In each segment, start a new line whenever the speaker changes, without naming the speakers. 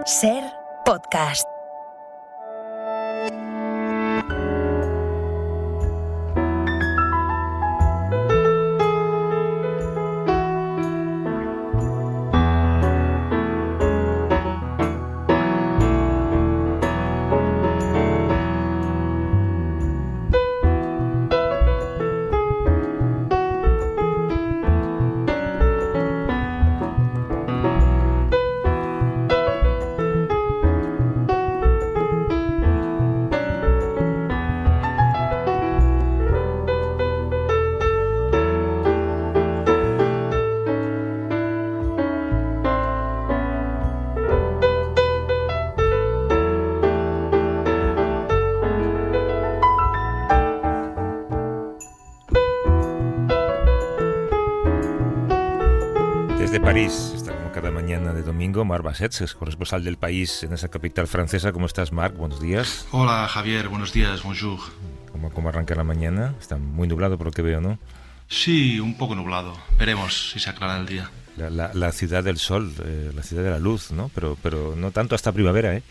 Ser podcast.
Desde París, está como cada mañana de domingo, Marc Bassets, es corresponsal del País en esa capital francesa. ¿Cómo estás, Marc? Buenos días.
Hola, Javier. Buenos días. Bonjour.
¿Cómo arranca la mañana? Está muy nublado por lo que veo, ¿no?
Sí, un poco nublado. Veremos si se aclara el día.
La ciudad del sol, la ciudad de la luz, ¿no? Pero no tanto hasta primavera, ¿eh?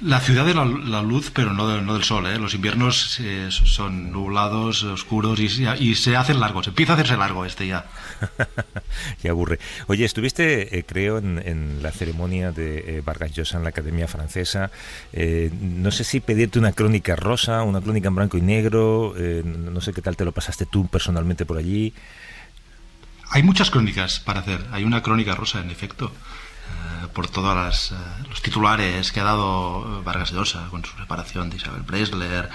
La ciudad de la luz, pero no del sol, ¿eh? Los inviernos son nublados, oscuros y se hacen largos. Empieza a hacerse largo ya.
Qué aburre. Oye, estuviste, creo, en la ceremonia de Vargas Llosa en la Academia Francesa. No sé si pedirte una crónica rosa, una crónica en blanco y negro. No sé qué tal te lo pasaste tú personalmente por allí.
Hay muchas crónicas para hacer. Hay una crónica rosa, en efecto. Por todos los titulares que ha dado Vargas Llosa, con su separación de Isabel Preisler,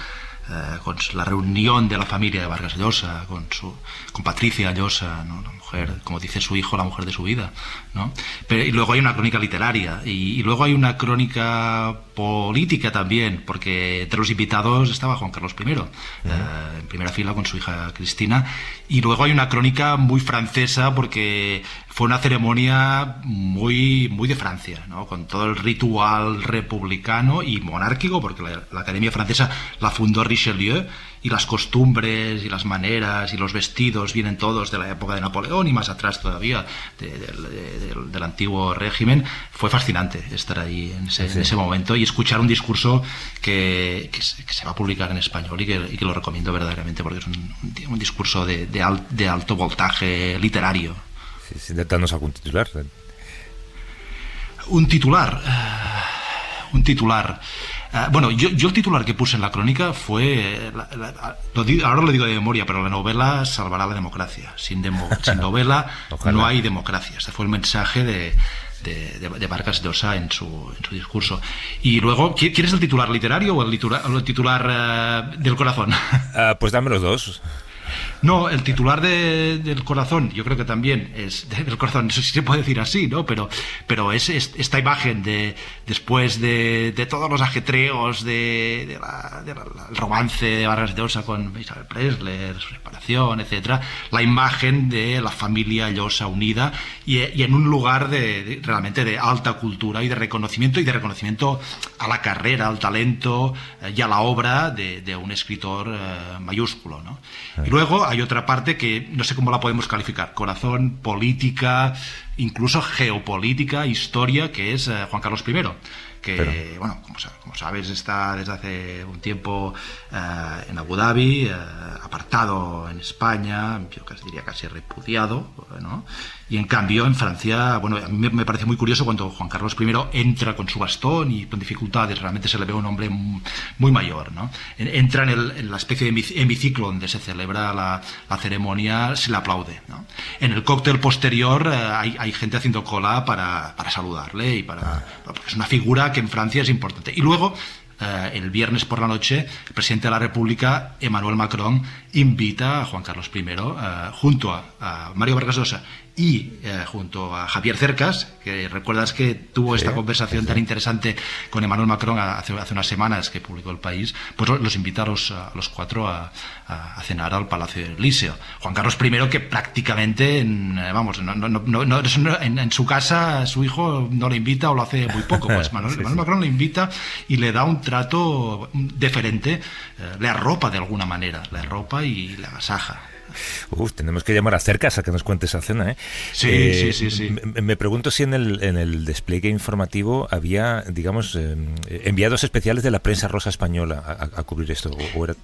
con la reunión de la familia de Vargas Llosa, con Patricia Llosa, ¿no? La mujer, como dice su hijo, la mujer de su vida, ¿no? Y luego hay una crónica literaria y luego hay una crónica política también, porque entre los invitados estaba Juan Carlos I, en primera fila con su hija Cristina, y luego hay una crónica muy francesa porque fue una ceremonia muy de Francia, ¿no? Con todo el ritual republicano y monárquico, porque la Academia Francesa la fundó Richelieu, y las costumbres y las maneras y los vestidos vienen todos de la época de Napoleón y más atrás todavía del antiguo régimen. Fue fascinante estar ahí en ese momento y escuchar un discurso que se va a publicar en español y que lo recomiendo verdaderamente, porque es un discurso de alto voltaje literario.
Sí, danos algún titular.
Un titular. Bueno, yo el titular que puse en la crónica fue, ahora lo digo de memoria, pero la novela salvará la democracia. Sin novela no hay democracia. Ese fue el mensaje de Vargas Llosa en su discurso. Y luego, ¿quieres el titular literario o el titular del corazón?
Pues dame los dos.
No, el titular del corazón, yo creo que también es del corazón, no sé si se puede decir así, ¿no? Pero es esta imagen después de todos los ajetreos del romance de Vargas Llosa con Isabel Preisler, su separación, etcétera, la imagen de la familia Llosa unida y en un lugar realmente de alta cultura y de reconocimiento a la carrera, al talento y a la obra de un escritor mayúsculo, ¿no? Y luego hay otra parte que no sé cómo la podemos calificar: corazón, política, incluso geopolítica, historia, que es Juan Carlos I, que, bueno, como sabes, está desde hace un tiempo en Abu Dhabi, apartado en España, yo diría casi repudiado, ¿no? Y en cambio en Francia, bueno, a mí me parece muy curioso cuando Juan Carlos I entra con su bastón y con dificultades, realmente se le ve un hombre muy mayor, ¿no? Entra en la especie de hemiciclo donde se celebra la ceremonia, se le aplaude, ¿no? En el cóctel posterior hay gente haciendo cola para saludarle porque es una figura que en Francia es importante. Y luego, el viernes por la noche, el presidente de la República, Emmanuel Macron, invita a Juan Carlos I, junto a Mario Vargas Llosa y junto a Javier Cercas, que recuerdas que tuvo esta conversación tan interesante con Emmanuel Macron hace unas semanas que publicó El País, pues los invita a los cuatro a cenar al Palacio del Elíseo. Juan Carlos I, que prácticamente en su casa su hijo no le invita o lo hace muy poco, pues Emmanuel Macron le invita y le da un trato deferente, le arropa de alguna manera, y le agasaja.
Tenemos que llamar a Cercas a que nos cuente esa cena, ¿eh?
Sí.
Me pregunto si en el despliegue informativo había, digamos, enviados especiales de la prensa rosa española a cubrir esto, o era...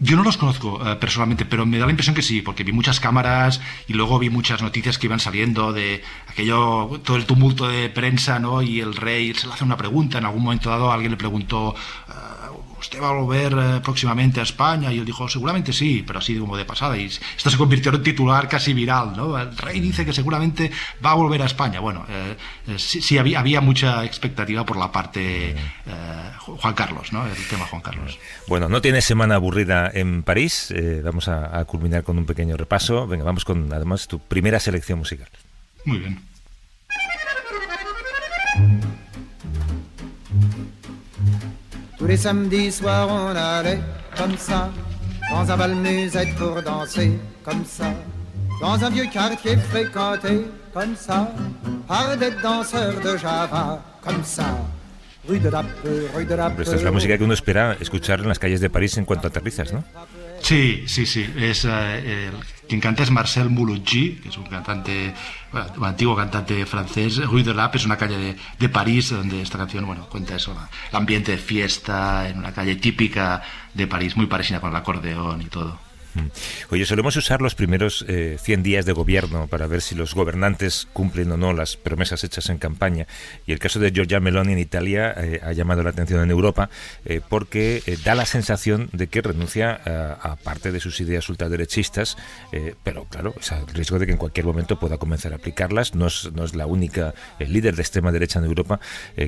Yo no los conozco personalmente, pero me da la impresión que sí, porque vi muchas cámaras y luego vi muchas noticias que iban saliendo de aquello, todo el tumulto de prensa, ¿no? Y el rey se le hace una pregunta, en algún momento dado alguien le preguntó, ¿usted va a volver próximamente a España? Y él dijo, seguramente sí, pero así como de pasada. Y esto se convirtió en un titular casi viral, ¿no? El rey dice que seguramente va a volver a España. Bueno, sí había mucha expectativa por la parte Juan Carlos, ¿no? El tema Juan Carlos.
Bueno, no tienes semana aburrida en París. Vamos a culminar con un pequeño repaso. Venga, vamos con, además, tu primera selección musical.
Muy bien.
Tous les samedis soirs on allait comme ça dans un bal musette pour danser comme ça dans un vieux quartier fréquenté comme ça par des danseurs de Java comme ça.
Esta es la música que uno espera escuchar en las calles de París en cuanto aterrizas, ¿no?
Sí. Es, quien canta es Marcel Mouloudji, que es un cantante, un antiguo cantante francés. Rue de l'Ape es una calle de París donde esta canción, cuenta eso, el ambiente de fiesta en una calle típica de París, muy parisina, con el acordeón y todo.
Oye, solemos usar los primeros 100 días de gobierno para ver si los gobernantes cumplen o no las promesas hechas en campaña, y el caso de Giorgia Meloni en Italia ha llamado la atención en Europa porque da la sensación de que renuncia a parte de sus ideas ultraderechistas, pero claro, es el riesgo de que en cualquier momento pueda comenzar a aplicarlas. No es la única líder de extrema derecha en Europa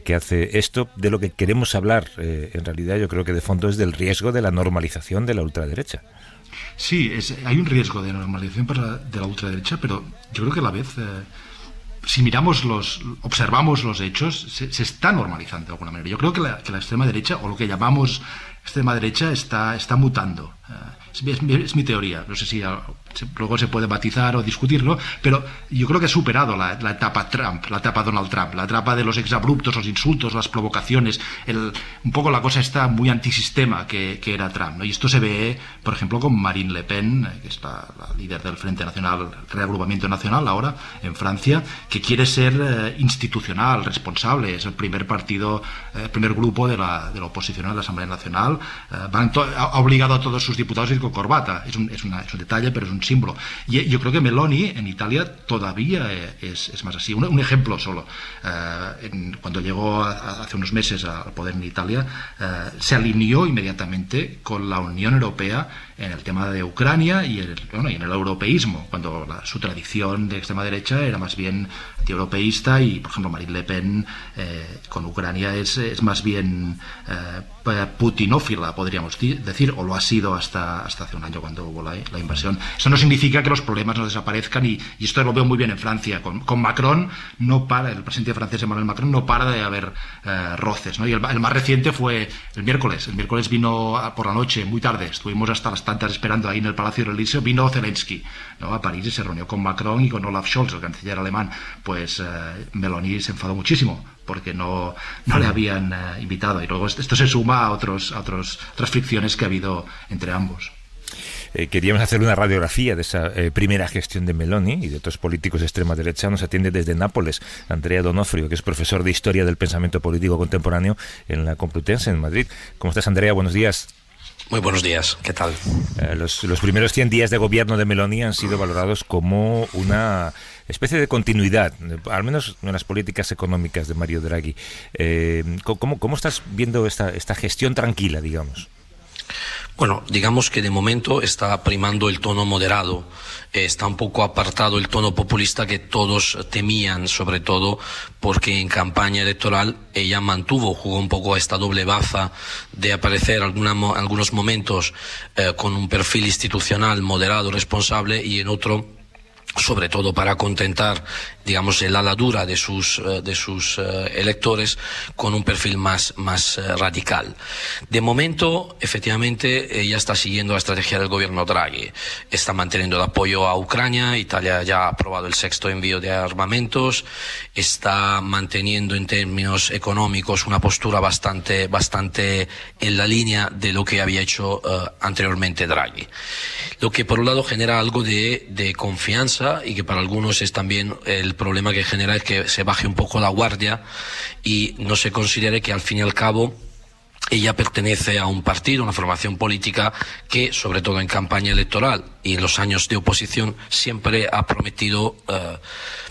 que hace esto. De lo que queremos hablar en realidad, yo creo que de fondo es del riesgo de la normalización de la ultraderecha.
Sí, hay un riesgo de normalización de la ultraderecha, pero yo creo que a la vez, si observamos los hechos, se está normalizando de alguna manera. Yo creo que la extrema derecha, o lo que llamamos extrema derecha, está mutando. Es mi teoría. No sé si luego se puede matizar o discutirlo, pero yo creo que ha superado la etapa Trump, la etapa Donald Trump, la etapa de los exabruptos, los insultos, las provocaciones, un poco la cosa está muy antisistema que era Trump, ¿no? Y esto se ve, por ejemplo, con Marine Le Pen, que es la líder del Frente Nacional, Reagrupamiento Nacional ahora, en Francia, que quiere ser institucional, responsable. Es el primer partido, el primer grupo de la oposición en la Asamblea Nacional. Ha obligado a todos sus diputados a ir con corbata. Es un detalle, pero es un símbolo. Y yo creo que Meloni en Italia todavía es más así. Un ejemplo solo. Cuando llegó hace unos meses al poder en Italia, se alineó inmediatamente con la Unión Europea en el tema de Ucrania y en el europeísmo, cuando su tradición de extrema derecha era más bien antieuropeísta, y por ejemplo Marine Le Pen con Ucrania es más bien putinófila, podríamos decir, o lo ha sido hasta hace un año cuando hubo la invasión. Eso no significa que los problemas no desaparezcan, y esto lo veo muy bien en Francia. Con Macron no para, el presidente francés Emmanuel Macron no para de haber roces, ¿no? Y el más reciente fue el miércoles. El miércoles vino por la noche, muy tarde, estuvimos hasta las tantas esperando ahí en el Palacio del Elíseo, vino Zelensky, ¿no?, a París, y se reunió con Macron y con Olaf Scholz, el canciller alemán. Pues Meloni se enfadó muchísimo porque no le habían invitado, y luego esto se suma a otras fricciones que ha habido entre ambos.
Queríamos hacer una radiografía de esa primera gestión de Meloni y de otros políticos de extrema derecha. Nos atiende desde Nápoles Andrea Donofrio, que es profesor de Historia del Pensamiento Político Contemporáneo en la Complutense en Madrid. ¿Cómo estás, Andrea? Buenos días.
Muy buenos días, ¿qué tal?
Los primeros 100 días de gobierno de Meloni han sido valorados como una especie de continuidad, al menos en las políticas económicas de Mario Draghi. ¿Cómo estás viendo esta gestión tranquila, digamos?
Bueno, digamos que de momento está primando el tono moderado, está un poco apartado el tono populista que todos temían, sobre todo porque en campaña electoral ella jugó un poco a esta doble baza de aparecer algunos momentos con un perfil institucional moderado, responsable, y en otro sobre todo para contentar, digamos, el ala dura de sus electores, con un perfil más radical. De momento, efectivamente, ella está siguiendo la estrategia del gobierno Draghi. Está manteniendo el apoyo a Ucrania. Italia ya ha aprobado el 6º envío de armamentos. Está manteniendo en términos económicos una postura bastante en la línea de lo que había hecho anteriormente Draghi. Lo que por un lado genera algo de confianza, y que para algunos es también el problema que genera, es que se baje un poco la guardia y no se considere que al fin y al cabo ella pertenece a un partido, una formación política que, sobre todo en campaña electoral y en los años de oposición, siempre ha prometido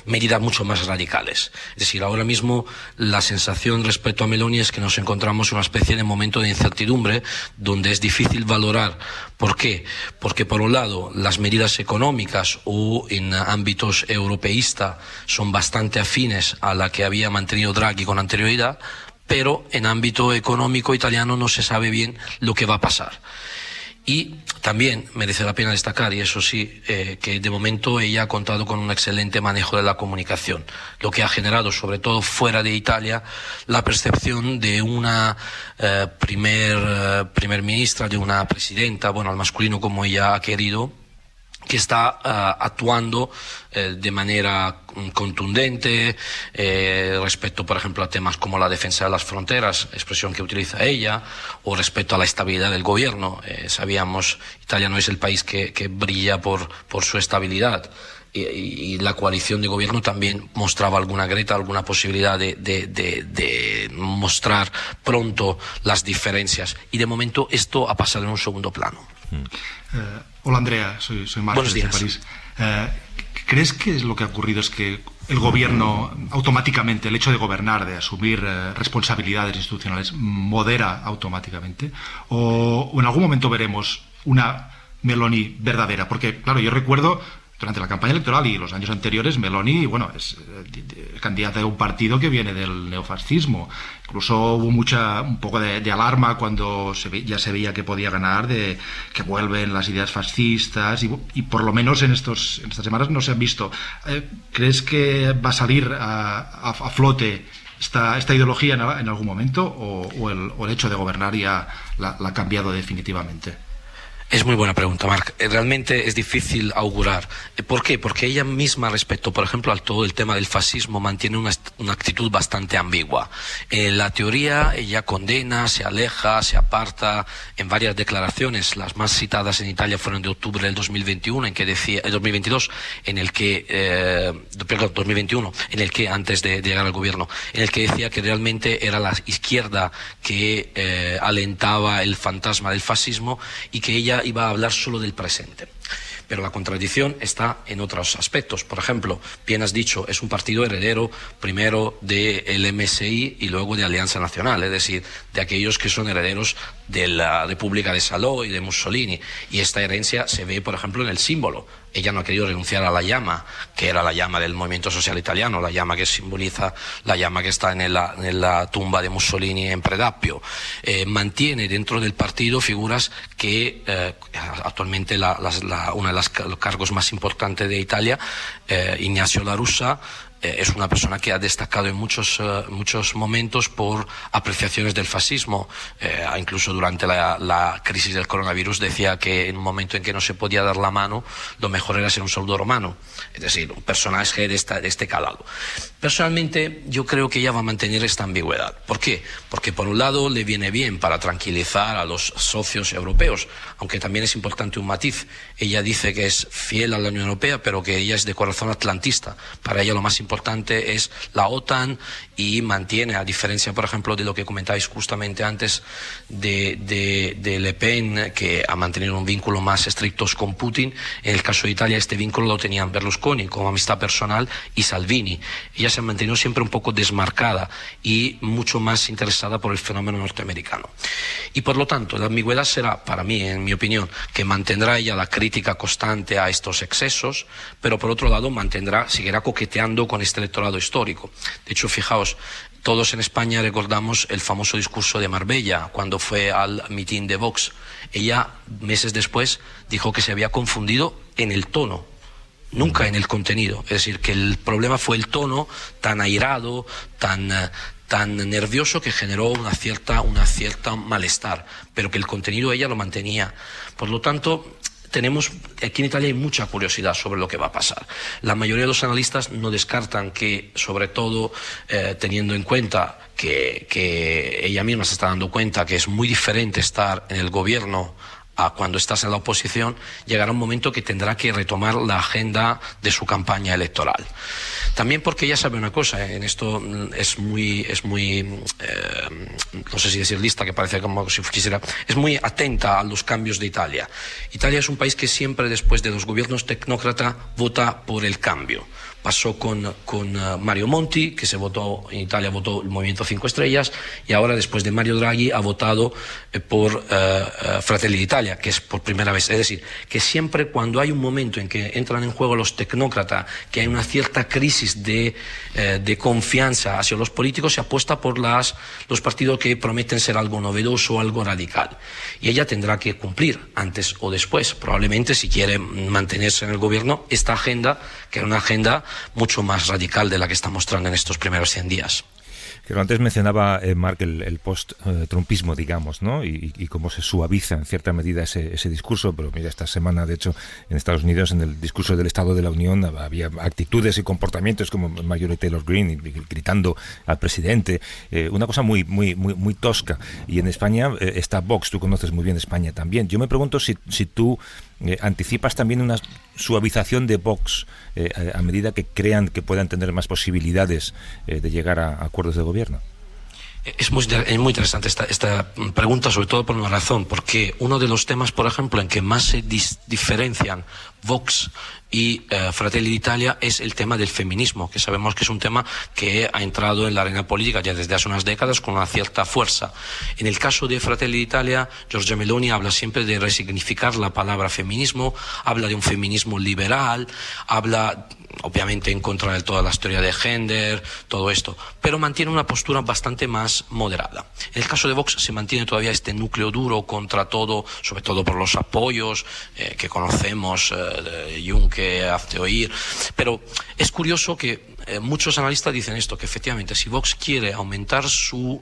medidas mucho más radicales. Es decir, ahora mismo la sensación respecto a Meloni es que nos encontramos en una especie de momento de incertidumbre donde es difícil valorar. ¿Por qué? Porque por un lado las medidas económicas o en ámbitos europeístas son bastante afines a la que había mantenido Draghi con anterioridad, pero en ámbito económico italiano no se sabe bien lo que va a pasar. Y también merece la pena destacar, y eso sí, que de momento ella ha contado con un excelente manejo de la comunicación, lo que ha generado, sobre todo fuera de Italia, la percepción de una primer ministra, de una presidenta, bueno, al masculino como ella ha querido, que está actuando de manera contundente respecto, por ejemplo, a temas como la defensa de las fronteras, expresión que utiliza ella, o respecto a la estabilidad del gobierno. Sabíamos, Italia no es el país que brilla por su estabilidad. Y la coalición de gobierno también mostraba alguna grieta, alguna posibilidad de mostrar pronto las diferencias. Y de momento esto ha pasado en un segundo plano.
Hola Andrea, soy Marcos de París. ¿Crees que lo que ha ocurrido es que el gobierno automáticamente, el hecho de gobernar, de asumir responsabilidades institucionales, modera automáticamente? ¿O en algún momento veremos una Meloni verdadera? Porque, claro, yo recuerdo durante la campaña electoral y los años anteriores, Meloni, bueno, es candidata de un partido que viene del neofascismo. Incluso hubo un poco de alarma cuando ya se veía que podía ganar, de que vuelven las ideas fascistas, y por lo menos en estas semanas no se han visto. ¿Crees que va a salir a flote esta ideología en algún momento, o el hecho de gobernar ya la ha cambiado definitivamente?
Es muy buena pregunta, Marc. Realmente es difícil augurar. ¿Por qué? Porque ella misma, respecto, por ejemplo, a todo el tema del fascismo, mantiene una actitud bastante ambigua. En la teoría, ella condena, se aleja, se aparta en varias declaraciones. Las más citadas en Italia fueron de octubre del 2021, en que decía, el 2022, en el que, 2021, en el que, antes de llegar al gobierno, en el que decía que realmente era la izquierda que alentaba el fantasma del fascismo y que ella iba a hablar solo del presente. Pero la contradicción está en otros aspectos. Por ejemplo, bien has dicho, es un partido heredero primero del MSI y luego de Alianza Nacional, es decir, de aquellos que son herederos de la República de Salò y de Mussolini. Y esta herencia se ve, por ejemplo, en el símbolo. Ella no ha querido renunciar a la llama, que era la llama del movimiento social italiano, la llama que simboliza la llama que está en la tumba de Mussolini en Predappio. Mantiene dentro del partido figuras que actualmente una de los cargos más importantes de Italia, Ignacio La Russa, es una persona que ha destacado en muchos momentos por apreciaciones del fascismo. Incluso durante la crisis del coronavirus decía que en un momento en que no se podía dar la mano, lo mejor era ser un soldado romano. Es decir, un personaje de este calado. Personalmente, yo creo que ella va a mantener esta ambigüedad. ¿Por qué? Porque por un lado le viene bien para tranquilizar a los socios europeos, aunque también es importante un matiz. Ella dice que es fiel a la Unión Europea, pero que ella es de corazón atlantista. Para ella lo más importante es la OTAN, y mantiene, a diferencia, por ejemplo, de lo que comentáis justamente antes de Le Pen, que ha mantenido un vínculo más estricto con Putin. En el caso de Italia, este vínculo lo tenían Berlusconi como amistad personal y Salvini. Ella se ha mantenido siempre un poco desmarcada y mucho más interesada por el fenómeno norteamericano. Y por lo tanto, la ambigüedad será, para mí, en mi opinión, que mantendrá ella la crítica constante a estos excesos, pero por otro lado seguirá coqueteando con este electorado histórico. De hecho, fijaos, todos en España recordamos el famoso discurso de Marbella cuando fue al mitin de Vox. Ella, meses después, dijo que se había confundido en el tono nunca en el contenido. Es decir, que el problema fue el tono tan airado, tan nervioso, que generó una cierta malestar, pero que el contenido ella lo mantenía. Por lo tanto, aquí en Italia hay mucha curiosidad sobre lo que va a pasar. La mayoría de los analistas no descartan que, sobre todo teniendo en cuenta que ella misma se está dando cuenta que es muy diferente estar en el gobierno a cuando estás en la oposición, llegará un momento que tendrá que retomar la agenda de su campaña electoral. También porque ella sabe una cosa, en esto es muy no sé si decir lista, que parece como si quisiera, es muy atenta a los cambios de Italia. Italia es un país que siempre, después de los gobiernos tecnócratas, vota por el cambio. Pasó con Mario Monti, que en Italia votó el Movimiento 5 Estrellas, y ahora, después de Mario Draghi, ha votado por Fratelli d'Italia, que es por primera vez. Es decir, que siempre cuando hay un momento en que entran en juego los tecnócratas, que hay una cierta crisis de confianza hacia los políticos, se apuesta por los partidos que prometen ser algo novedoso, algo radical. Y ella tendrá que cumplir, antes o después, probablemente, si quiere mantenerse en el gobierno, esta agenda, que era una agenda mucho más radical de la que está mostrando en estos primeros 100 días.
Pero antes mencionaba, Marc, el post-trumpismo, digamos, ¿no? Y cómo se suaviza en cierta medida ese discurso. Pero mira, esta semana, de hecho, en Estados Unidos, en el discurso del Estado de la Unión, había actitudes y comportamientos como Marjorie Taylor Greene gritando al presidente. Una cosa muy tosca. Y en España está Vox. Tú conoces muy bien España también. Yo me pregunto si tú anticipas también una suavización de Vox a medida que crean que puedan tener más posibilidades de llegar a acuerdos de gobierno.
Es muy interesante esta pregunta, sobre todo por una razón, porque uno de los temas, por ejemplo, en que más se diferencian Vox y Fratelli d'Italia es el tema del feminismo, que sabemos que es un tema que ha entrado en la arena política ya desde hace unas décadas con una cierta fuerza. En el caso de Fratelli d'Italia, Giorgia Meloni habla siempre de resignificar la palabra feminismo, habla de un feminismo liberal, habla obviamente en contra de toda la historia de género, todo esto, pero mantiene una postura bastante más moderada. En el caso de Vox se mantiene todavía este núcleo duro contra todo, sobre todo por los apoyos que conocemos de Juncker, Hazte Oír, pero es curioso que muchos analistas dicen esto, que efectivamente si Vox quiere aumentar sus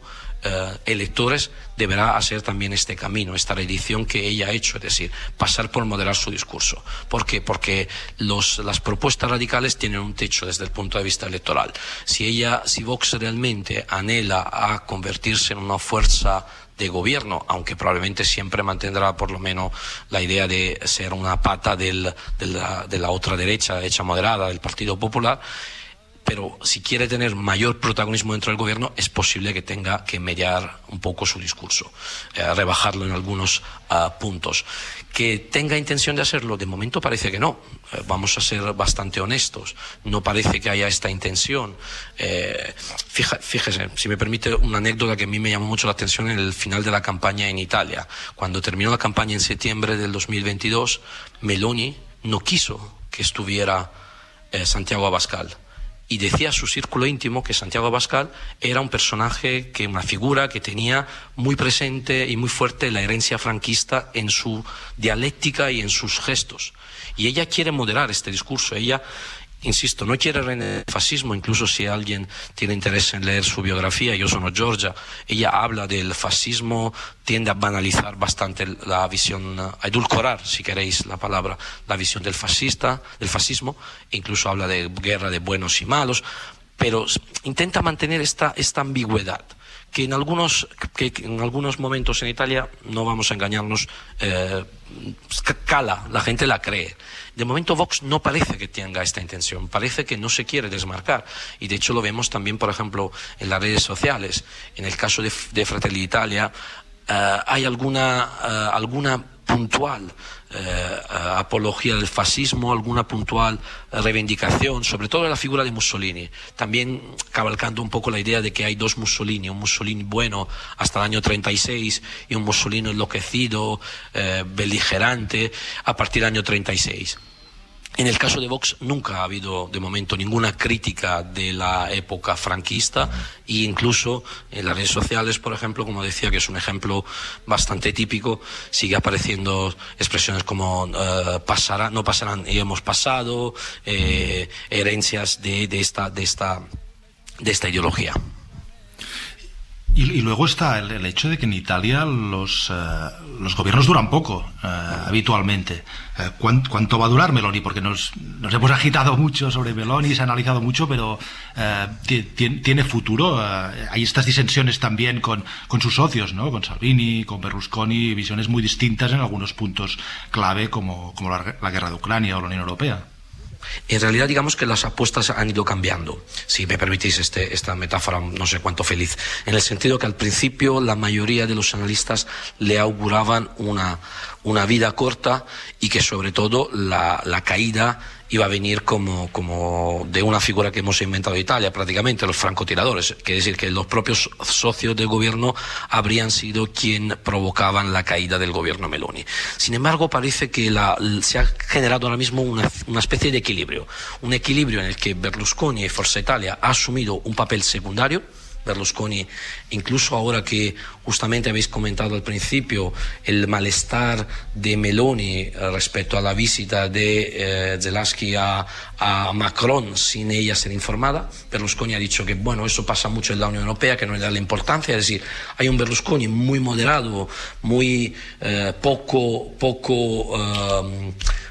electores, deberá hacer también este camino, esta reedición que ella ha hecho, es decir, pasar por moderar su discurso. ¿Por qué? Porque las propuestas radicales tienen un techo desde el punto de vista electoral. Si Vox realmente anhela a convertirse en una fuerza de gobierno, aunque probablemente siempre mantendrá por lo menos la idea de ser una pata de la otra derecha moderada, del Partido Popular, pero si quiere tener mayor protagonismo dentro del gobierno, es posible que tenga que mediar un poco su discurso, rebajarlo en algunos puntos. Que tenga intención de hacerlo, de momento parece que no. Vamos a ser bastante honestos. No parece que haya esta intención. Fíjese, si me permite una anécdota que a mí me llamó mucho la atención en el final de la campaña en Italia. Cuando terminó la campaña en septiembre del 2022, Meloni no quiso que estuviera Santiago Abascal. Y decía a su círculo íntimo que Santiago Abascal era un personaje, una figura que tenía muy presente y muy fuerte la herencia franquista en su dialéctica y en sus gestos. Y ella quiere moderar este discurso. Ella, insisto, no quiere el fascismo, incluso si alguien tiene interés en leer su biografía, yo soy Giorgia, ella habla del fascismo, tiende a banalizar bastante la visión, a edulcorar, si queréis la palabra, la visión del fascismo, incluso habla de guerra de buenos y malos, pero intenta mantener esta ambigüedad. Que en algunos momentos en Italia, no vamos a engañarnos, cala, la gente la cree. De momento Vox no parece que tenga esta intención, parece que no se quiere desmarcar. Y de hecho lo vemos también, por ejemplo, en las redes sociales. En el caso de Fratelli d'Italia, hay alguna puntual apología del fascismo, alguna puntual reivindicación, sobre todo de la figura de Mussolini, también cabalcando un poco la idea de que hay dos Mussolini, un Mussolini bueno hasta el año 36 y un Mussolini enloquecido, beligerante, a partir del año 36. En el caso de Vox nunca ha habido de momento ninguna crítica de la época franquista, e incluso en las redes sociales, por ejemplo, como decía, que es un ejemplo bastante típico, sigue apareciendo expresiones como pasará, no pasarán y hemos pasado, herencias de esta ideología.
Y luego está el hecho de que en Italia los gobiernos duran poco, habitualmente. ¿Cuánto va a durar Meloni? Porque nos hemos agitado mucho sobre Meloni, se ha analizado mucho, pero ¿tiene futuro? Hay estas disensiones también con sus socios, ¿no? Con Salvini, con Berlusconi, visiones muy distintas en algunos puntos clave, como la guerra de Ucrania o la Unión Europea.
En realidad, digamos que las apuestas han ido cambiando, si me permitís esta metáfora no sé cuánto feliz, en el sentido que al principio la mayoría de los analistas le auguraban una vida corta y que sobre todo la caída iba a venir como de una figura que hemos inventado en Italia, prácticamente, los francotiradores. Quiere decir que los propios socios del gobierno habrían sido quien provocaban la caída del gobierno Meloni. Sin embargo, parece que se ha generado ahora mismo una especie de equilibrio. Un equilibrio en el que Berlusconi y Forza Italia ha asumido un papel secundario. Berlusconi, incluso ahora que justamente habéis comentado al principio el malestar de Meloni respecto a la visita de Zelensky a Macron sin ella ser informada, Berlusconi ha dicho que bueno, eso pasa mucho en la Unión Europea, que no le da la importancia, es decir, hay un Berlusconi muy moderado, muy poco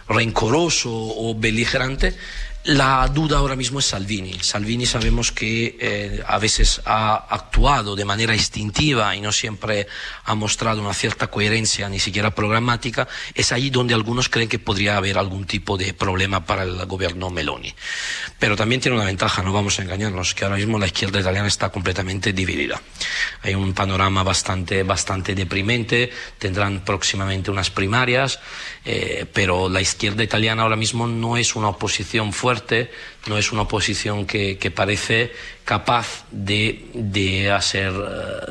rencoroso o beligerante. La duda ahora mismo es Salvini. Salvini sabemos que a veces ha actuado de manera instintiva y no siempre ha mostrado una cierta coherencia, ni siquiera programática. Es ahí donde algunos creen que podría haber algún tipo de problema para el gobierno Meloni. Pero también tiene una ventaja, no vamos a engañarnos, que ahora mismo la izquierda italiana está completamente dividida. Hay un panorama bastante deprimente, tendrán próximamente unas primarias, pero la izquierda italiana ahora mismo no es una oposición fuerte, no es una oposición que parece capaz de hacer,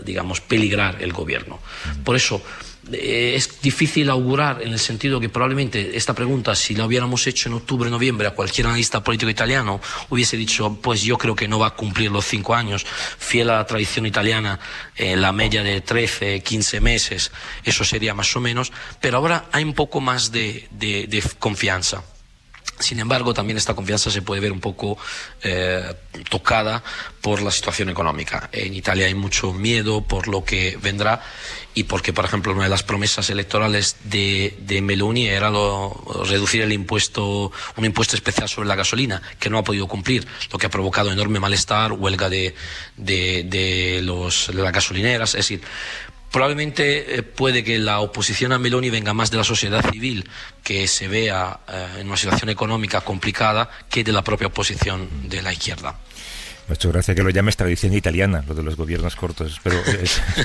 digamos, peligrar el gobierno. Por eso es difícil augurar, en el sentido que probablemente esta pregunta, si la hubiéramos hecho en octubre, noviembre, a cualquier analista político italiano, hubiese dicho, pues yo creo que no va a cumplir los 5 años, fiel a la tradición italiana, la media de 13, 15 meses, eso sería más o menos, pero ahora hay un poco más de confianza. Sin embargo, también esta confianza se puede ver un poco tocada por la situación económica. En Italia hay mucho miedo por lo que vendrá y porque, por ejemplo, una de las promesas electorales de Meloni era reducir un impuesto especial sobre la gasolina, que no ha podido cumplir, lo que ha provocado enorme malestar, huelga de las gasolineras. Es decir, probablemente puede que la oposición a Meloni venga más de la sociedad civil, que se vea en una situación económica complicada, que de la propia oposición de la izquierda.
Me ha hecho gracia que lo llames tradición italiana, lo de los gobiernos cortos, pero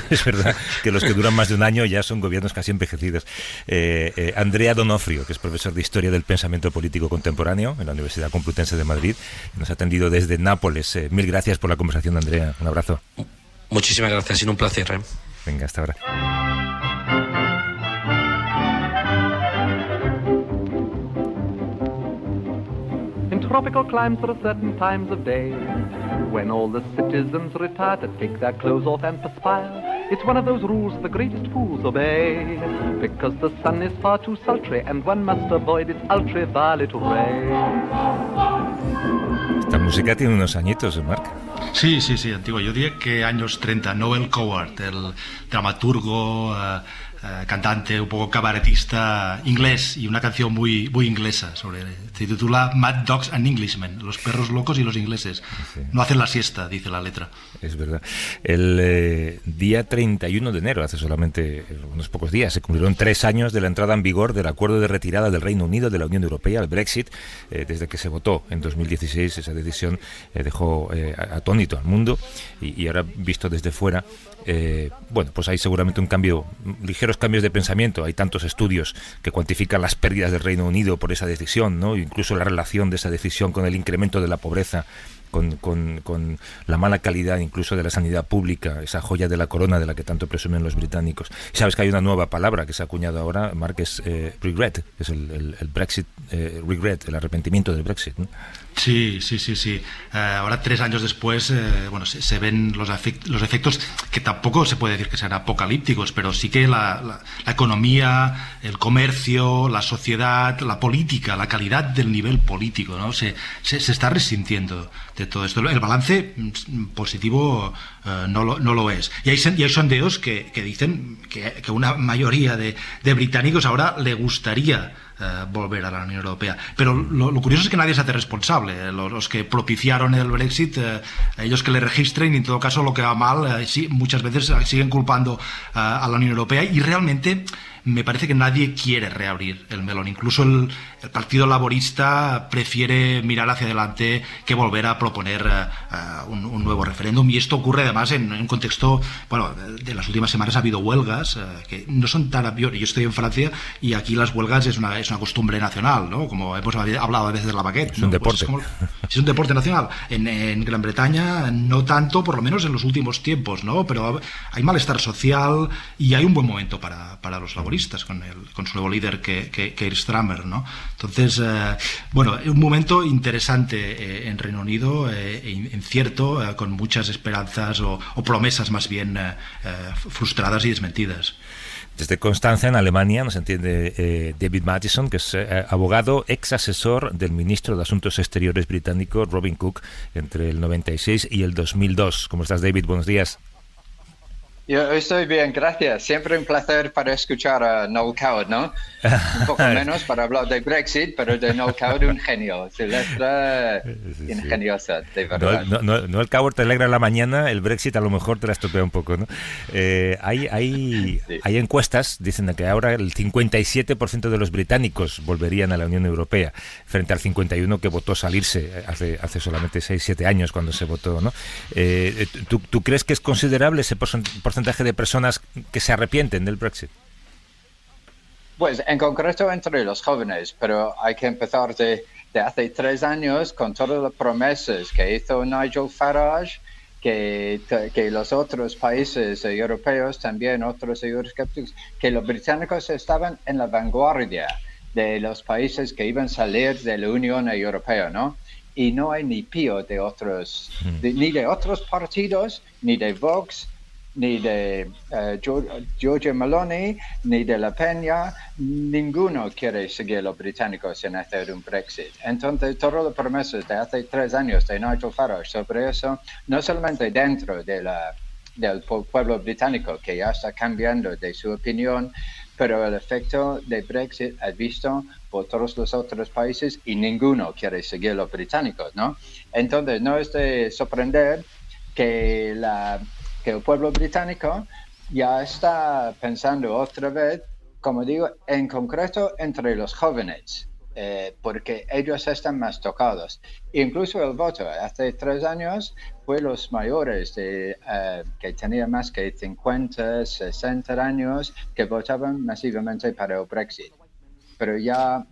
es verdad que los que duran más de un año ya son gobiernos casi envejecidos. Andrea Donofrio, que es profesor de Historia del Pensamiento Político Contemporáneo en la Universidad Complutense de Madrid, nos ha atendido desde Nápoles. Mil gracias por la conversación, Andrea. Un abrazo.
Muchísimas gracias, ha sido un placer.
Venga, hasta ahora.
In tropical climes there are certain times of day when all the citizens retire to take their clothes off and perspire. It's one of those rules the greatest fools obey, because the sun is far too sultry and one must avoid its ultraviolet ray.
Esta música tiene unos añitos, Marc.
Sí, antiguo. Yo diría que años 30. Noel Coward, el dramaturgo, cantante, un poco cabaretista inglés, y una canción muy inglesa. Se titula Mad Dogs and Englishmen, los perros locos y los ingleses. Sí. No hacen la siesta, dice la letra.
Es verdad. El día 31 de enero, hace solamente unos pocos días, se cumplieron 3 años de la entrada en vigor del acuerdo de retirada del Reino Unido de la Unión Europea, el Brexit. Desde que se votó en 2016, esa decisión dejó atónito al mundo, y ahora, visto desde fuera, bueno, pues hay seguramente ligeros cambios de pensamiento. Hay tantos estudios que cuantifican las pérdidas del Reino Unido por esa decisión, ¿no? Incluso la relación de esa decisión con el incremento de la pobreza con la mala calidad incluso de la sanidad pública, esa joya de la corona de la que tanto presumen los británicos. Y sabes que hay una nueva palabra que se ha acuñado ahora, Mark, que es regret, que es el Brexit regret, el arrepentimiento del Brexit, ¿no?
Sí. Ahora, 3 años después, se ven los efectos, que tampoco se puede decir que sean apocalípticos, pero sí que la economía, el comercio, la sociedad, la política, la calidad del nivel político, ¿no? Se está resintiendo de todo esto. El balance positivo no lo es. Y hay sondeos que dicen que una mayoría de británicos ahora le gustaría volver a la Unión Europea. Pero lo curioso es que nadie se hace responsable. Los que propiciaron el Brexit, ellos que le registren, y en todo caso lo que va mal, sí, muchas veces siguen culpando a la Unión Europea, y realmente me parece que nadie quiere reabrir el melón. Incluso el Partido Laborista prefiere mirar hacia adelante que volver a proponer un nuevo referéndum. Y esto ocurre además en un contexto, de las últimas semanas ha habido huelgas que no son tan abiertas. Yo estoy en Francia y aquí las huelgas es una costumbre nacional, ¿no? Como hemos hablado a veces de la baguette.
Es un deporte.
Es un deporte nacional. En Gran Bretaña no tanto, por lo menos en los últimos tiempos, ¿no? Pero hay malestar social y hay un buen momento para los laboristas con su nuevo líder, Keir Starmer, ¿no? Entonces, un momento interesante en Reino Unido, incierto, con muchas esperanzas o promesas más bien frustradas y desmentidas.
Desde Constanza, en Alemania, nos entiende David Mattison, que es abogado, ex asesor del ministro de Asuntos Exteriores británico Robin Cook entre el 96 y el 2002. ¿Cómo estás, David? Buenos días.
Yo estoy bien, gracias. Siempre un placer para escuchar a Noel Coward, ¿no? Un poco menos para hablar de Brexit, pero de Noel Coward un genio. Su letra ingeniosa, de verdad.
Noel Coward te alegra la mañana, el Brexit a lo mejor te la estropea un poco, ¿no? Hay encuestas, dicen que ahora el 57% de los británicos volverían a la Unión Europea, frente al 51% que votó salirse hace solamente 6-7 años cuando se votó, ¿no? ¿Tú crees que es considerable ese porcentaje de personas que se arrepienten del Brexit?
Pues en concreto entre los jóvenes, pero hay que empezar de hace 3 años con todas las promesas que hizo Nigel Farage, que los otros países europeos, también otros euroescépticos, que los británicos estaban en la vanguardia de los países que iban a salir de la Unión Europea, ¿no? Y no hay ni pío de otros, ni de otros partidos, ni de Vox, ni de Giorgia Meloni, ni de La Peña. Ninguno quiere seguir a los británicos en hacer un Brexit. Entonces, todas las promesas de hace 3 años de Nigel Farage sobre eso, no solamente dentro del pueblo británico, que ya está cambiando de su opinión, pero el efecto de Brexit es visto por todos los otros países y ninguno quiere seguir a los británicos, ¿no? Entonces, no es de sorprender que el pueblo británico ya está pensando otra vez, como digo, en concreto entre los jóvenes, porque ellos están más tocados. Incluso el voto hace 3 años fue los mayores que tenían más que 50, 60 años que votaban masivamente para el Brexit. Pero ya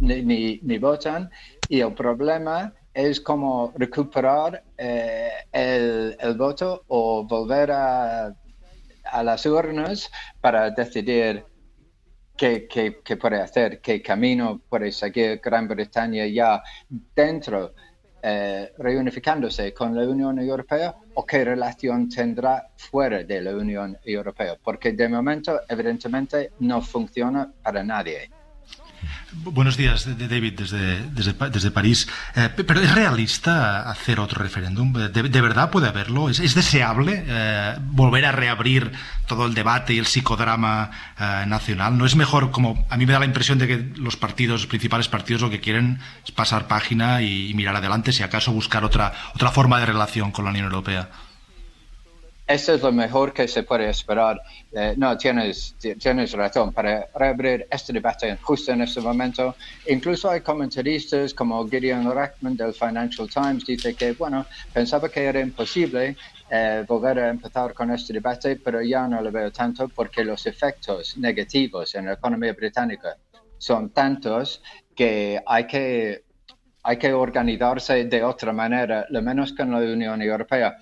ni votan, y el problema es como recuperar el voto o volver a las urnas para decidir qué puede hacer, qué camino puede seguir Gran Bretaña ya dentro, reunificándose con la Unión Europea, o qué relación tendrá fuera de la Unión Europea, porque de momento evidentemente no funciona para nadie.
Buenos días, David, desde París. ¿Pero es realista hacer otro referéndum? ¿De verdad puede haberlo? ¿Es deseable volver a reabrir todo el debate y el psicodrama nacional? ¿No es mejor, como a mí me da la impresión de que los principales partidos, lo que quieren es pasar página y mirar adelante, si acaso buscar otra forma de relación con la Unión Europea?
Eso es lo mejor que se puede esperar. No, tienes razón. Para reabrir este debate justo en este momento, incluso hay comentaristas como Gideon Rachman del Financial Times, dice que, pensaba que era imposible volver a empezar con este debate, pero ya no lo veo tanto porque los efectos negativos en la economía británica son tantos que hay que hay que organizarse de otra manera, lo menos con la Unión Europea.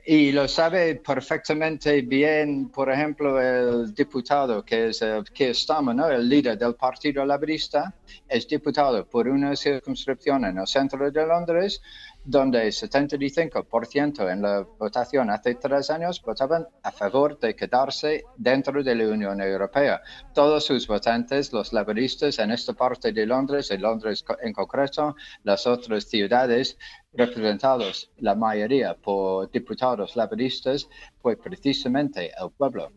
Y lo sabe perfectamente bien, por ejemplo, el diputado que es Keir Starmer, ¿no? El líder del Partido Laborista, es diputado por una circunscripción en el centro de Londres, donde 75% en la votación hace 3 años votaban a favor de quedarse dentro de la Unión Europea. Todos sus votantes, los laboristas en esta parte de Londres, en Londres en concreto, las otras ciudades representados, la mayoría por diputados laboristas, fue precisamente el pueblo.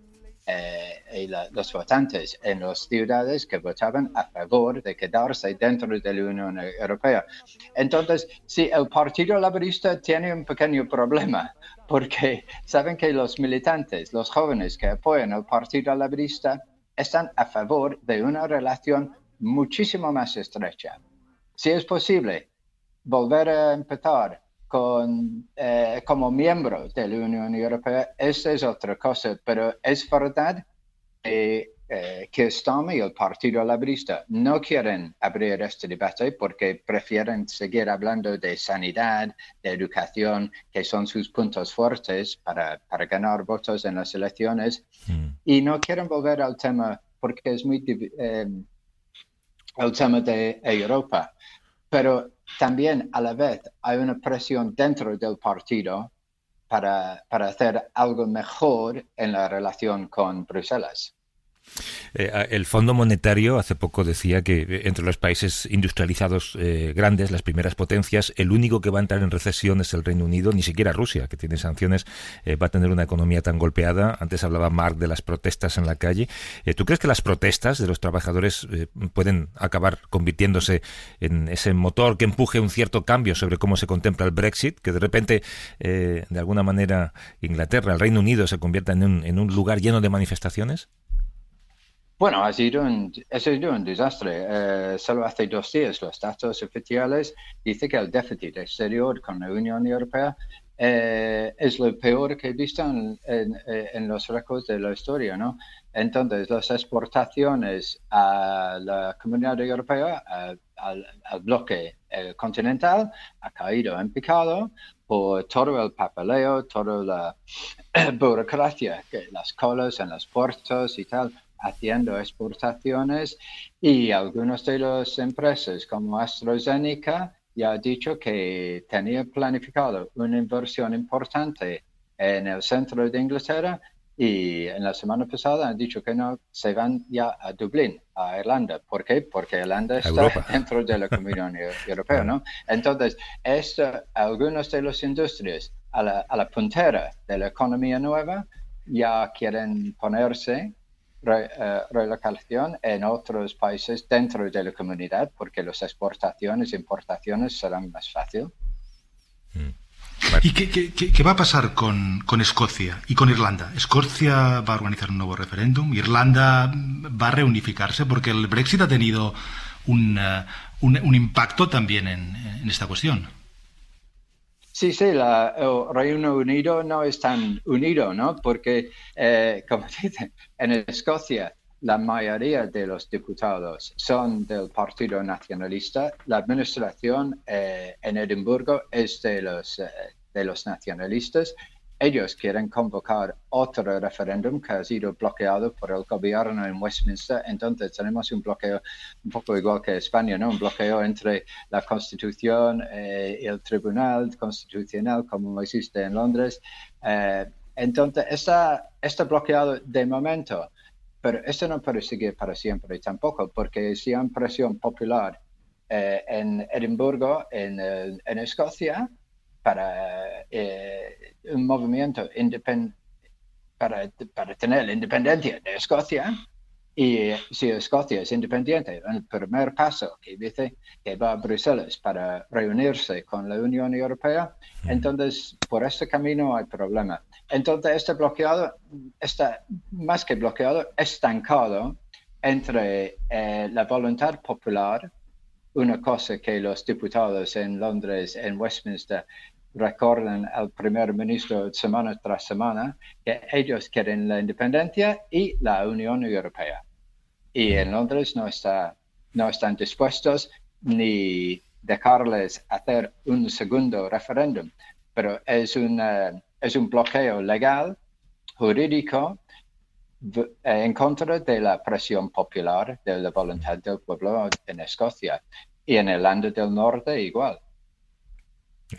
Y los votantes en las ciudades que votaban a favor de quedarse dentro de la Unión Europea. Entonces, sí, el Partido Laborista tiene un pequeño problema, porque saben que los militantes, los jóvenes que apoyan al Partido Laborista, están a favor de una relación muchísimo más estrecha. Si es posible volver a empezar como miembro de la Unión Europea, esa es otra cosa, pero es verdad que Starmer y el Partido Laborista no quieren abrir este debate porque prefieren seguir hablando de sanidad, de educación, que son sus puntos fuertes para ganar votos en las elecciones, y no quieren volver al tema porque es muy el tema de Europa. Pero también a la vez hay una presión dentro del partido para hacer algo mejor en la relación con Bruselas.
El Fondo Monetario hace poco decía que entre los países industrializados grandes, las primeras potencias, el único que va a entrar en recesión es el Reino Unido, ni siquiera Rusia, que tiene sanciones, va a tener una economía tan golpeada. Antes hablaba Mark de las protestas en la calle. ¿Tú crees que las protestas de los trabajadores pueden acabar convirtiéndose en ese motor que empuje un cierto cambio sobre cómo se contempla el Brexit, que de repente, de alguna manera, Inglaterra, el Reino Unido, se convierta en un lugar lleno de manifestaciones?
Bueno, ha sido un desastre. Solo hace 2 días los datos oficiales dicen que el déficit exterior con la Unión Europea es lo peor que he visto en los récords de la historia, ¿no? Entonces, las exportaciones a la Comunidad Europea, al bloque continental, ha caído en picado por todo el papeleo, toda la burocracia, las colas en los puertos y tal, haciendo exportaciones, y algunas de las empresas como AstraZeneca ya ha dicho que tenía planificado una inversión importante en el centro de Inglaterra, y en la semana pasada han dicho que no, se van ya a Dublín, a Irlanda. ¿Por qué? Porque Irlanda está dentro de la Comunidad Europea, ¿no? Entonces, algunas de las industrias a la puntera de la economía nueva ya quieren ponerse relocalización en otros países dentro de la comunidad, porque las exportaciones e importaciones serán más fáciles.
¿Y qué va a pasar con Escocia y con Irlanda? ¿Escocia va a organizar un nuevo referéndum? ¿Irlanda va a reunificarse? Porque el Brexit ha tenido un impacto también en esta cuestión.
Sí, el Reino Unido no es tan unido, ¿no? Porque, como dicen, en Escocia la mayoría de los diputados son del Partido Nacionalista. La administración en Edimburgo es de los nacionalistas. Ellos quieren convocar otro referéndum que ha sido bloqueado por el gobierno en Westminster. Entonces tenemos un bloqueo un poco igual que España, ¿no? Un bloqueo entre la Constitución y el Tribunal Constitucional, como existe en Londres. Entonces está bloqueado de momento, pero esto no puede seguir para siempre tampoco, porque si hay presión popular en Edimburgo, en Escocia, para un movimiento para tener la independencia de Escocia, y si Escocia es independiente, el primer paso que dice que va a Bruselas para reunirse con la Unión Europea, entonces por este camino hay problema. Entonces está más que bloqueado, estancado entre la voluntad popular, una cosa que los diputados en Londres, en Westminster, recuerdan al primer ministro semana tras semana, que ellos quieren la independencia y la Unión Europea. Y en Londres no están dispuestos ni dejarles hacer un segundo referéndum, pero es un bloqueo legal, jurídico, en contra de la presión popular, de la voluntad del pueblo en Escocia. Y en Irlanda del Norte igual.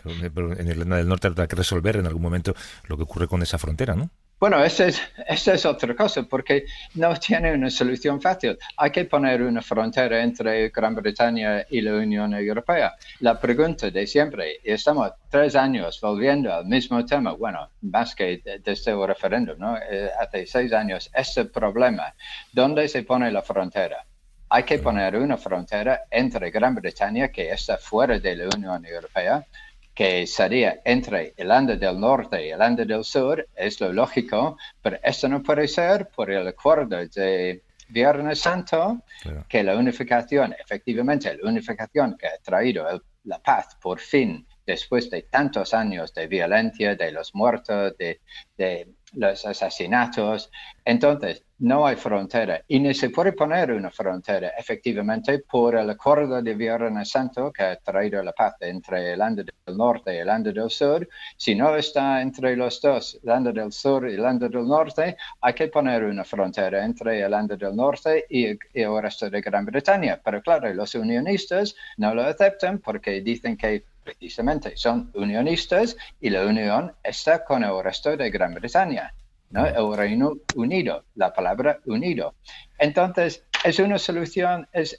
Pero en Irlanda del Norte habrá que resolver en algún momento lo que ocurre con esa frontera, ¿no?
Bueno, esa es otra cosa, porque no tiene una solución fácil. Hay que poner una frontera entre Gran Bretaña y la Unión Europea. La pregunta de siempre, y estamos 3 años volviendo al mismo tema, bueno, más que desde el referéndum, ¿no? Hace 6 años, este problema, ¿dónde se pone la frontera? Hay que poner una frontera entre Gran Bretaña, que está fuera de la Unión Europea, que sería entre Irlanda del Norte y Irlanda del Sur, es lo lógico, pero esto no puede ser por el acuerdo de Viernes Santo, claro, que la unificación, efectivamente, la unificación que ha traído la paz por fin, después de tantos años de violencia, de los muertos, de los asesinatos. Entonces, no hay frontera y ni se puede poner una frontera efectivamente por el acuerdo de Viernes Santo que ha traído la paz entre Irlanda del Norte y Irlanda del Sur. Si no está entre los dos, Irlanda del Sur y Irlanda del Norte, hay que poner una frontera entre Irlanda del Norte y el resto de Gran Bretaña. Pero claro, los unionistas no lo aceptan porque dicen que precisamente son unionistas y la Unión está con el resto de Gran Bretaña, ¿no? El Reino Unido, la palabra unido. Entonces, es una solución, es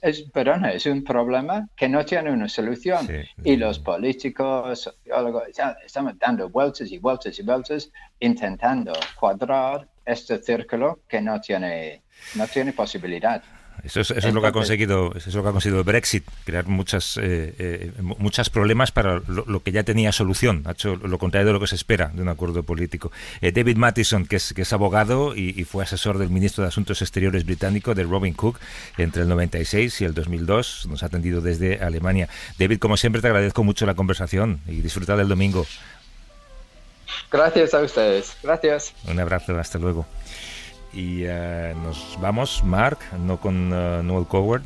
un problema que no tiene una solución. Sí. Y los políticos, sociólogos, estamos dando vueltas y vueltas y vueltas, intentando cuadrar este círculo que no tiene posibilidad.
Eso es lo que ha conseguido el Brexit, crear muchos problemas para lo que ya tenía solución. Ha hecho lo contrario de lo que se espera de un acuerdo político. David Mattison, que es abogado y fue asesor del ministro de Asuntos Exteriores británico, de Robin Cook, entre el 96 y el 2002, nos ha atendido desde Alemania. David, como siempre, te agradezco mucho la conversación y disfruta del domingo.
Gracias a ustedes. Gracias.
Un abrazo, hasta luego. Y nos vamos, Mark, no con Noel Coward,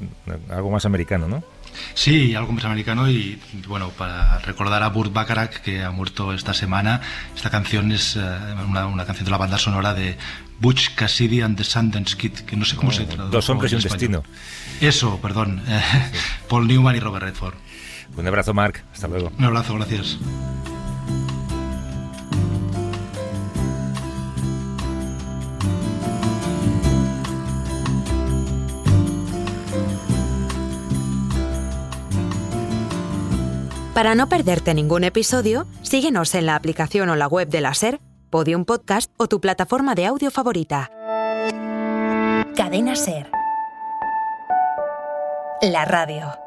algo más americano, ¿no?
Sí, algo más americano y bueno, para recordar a Burt Bacharach, que ha muerto esta semana. Esta canción es una canción de la banda sonora de Butch Cassidy and the Sundance Kid, que no sé cómo se traduce.
2 hombres y un destino.
Eso, perdón. Paul Newman y Robert Redford.
Un abrazo, Mark, hasta luego.
Un abrazo, gracias.
Para no perderte ningún episodio, síguenos en la aplicación o la web de la SER, Podium Podcast o tu plataforma de audio favorita. Cadena SER. La radio.